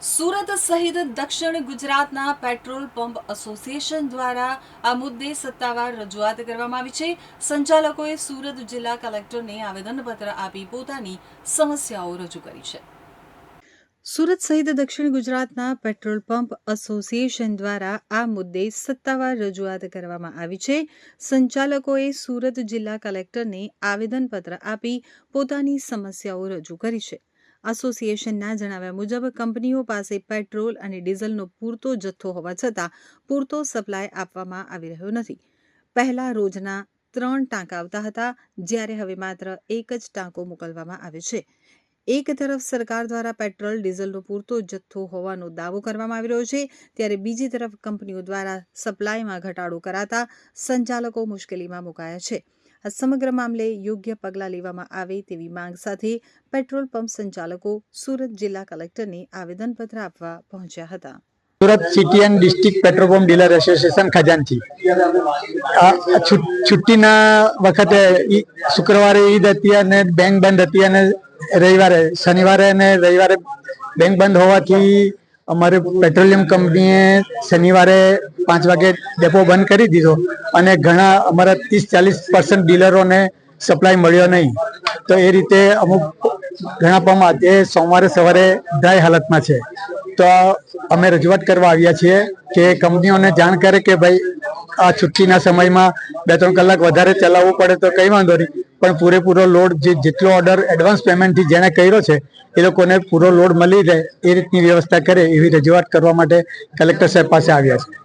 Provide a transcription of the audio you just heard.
સુરત સહિત દક્ષિણ ગુજરાતના પેટ્રોલ પંપ એસોસિએશન દ્વારા આ મુદ્દે સત્તાવાર રજૂઆત કરવામાં આવી છે. સંચાલકોએ સુરત જિલ્લા કલેક્ટરને આવેદનપત્ર આપી પોતાની સમસ્યાઓ રજૂ કરી છે. સુરત સહિત દક્ષિણ ગુજરાતના પેટ્રોલ પંપ એસોસિએશન દ્વારા આ મુદ્દે સત્તાવાર રજૂઆત કરવામાં આવી છે. સંચાલકોએ સુરત જિલ્લા કલેક્ટરને આવેદનપત્ર આપી પોતાની સમસ્યાઓ રજૂ કરી છે. એસોસિએશનના જણાવ્યા મુજબ કંપનીઓ પાસે પેટ્રોલ અને ડીઝલનો પૂરતો જથ્થો હોવા છતાં પૂરતો સપ્લાય આપવામાં આવી રહ્યો નથી. પહેલા રોજના 3 ટાંકા આવતા હતા, જ્યારે હવે માત્ર 1 જ ટાંકો મોકલવામાં આવે છે. એક તરફ સરકાર દ્વારા પેટ્રોલ ડીઝલનો પૂરતો જથ્થો હોવાનો દાવો કરવામાં આવી રહ્યો છે, ત્યારે બીજી તરફ કંપનીઓ દ્વારા સપ્લાયમાં ઘટાડો કરાતા સંચાલકો મુશ્કેલીમાં મુકાયા છે. આ સમગ્ર મામલે યોગ્ય પગલાં લેવામાં આવે તેવી માંગ સાથે પેટ્રોલ પંપ સંચાલકો સુરત જિલ્લા કલેક્ટરને આવેદનપત્ર આપવા પહોંચ્યા હતા. Surat city and district petrol pump dealer association ખજાનચી છુટ્ટીના વખતે શુક્રવારે ઈદ હતી અને બેંક બંધ હતી અને શનિવારે અને રવિવારે બેંક બંધ હોવાથી અમારે પેટ્રોલિયમ કંપનીએ શનિવારે 5 વાગે ડેપો બંધ કરી દીધો અને ઘણા અમારા 30-40% ડીલરોને સપ્લાય મળ્યો નહીં. તો એ રીતે અમુક ઘણા પંપ આજે સોમવારે સવારે ડ્રાય હાલતમાં છે. તો અમે રજૂઆત કરવા આવ્યા છીએ કે કંપનીઓને જાણ કરે કે ભાઈ આ છુટ્ટીના સમયમાં 2-3 કલાક વધારે ચલાવવું પડે તો કંઈ વાંધો નહીં, પણ પૂરેપૂરો લોડ જેટલો ઓર્ડર એડવાન્સ પેમેન્ટથી જેણે કર્યો છે એ લોકોને પૂરો લોડ મળી રહે એ રીતની વ્યવસ્થા કરે એવી રજૂઆત કરવા માટે કલેક્ટર સાહેબ પાસે આવ્યા છે.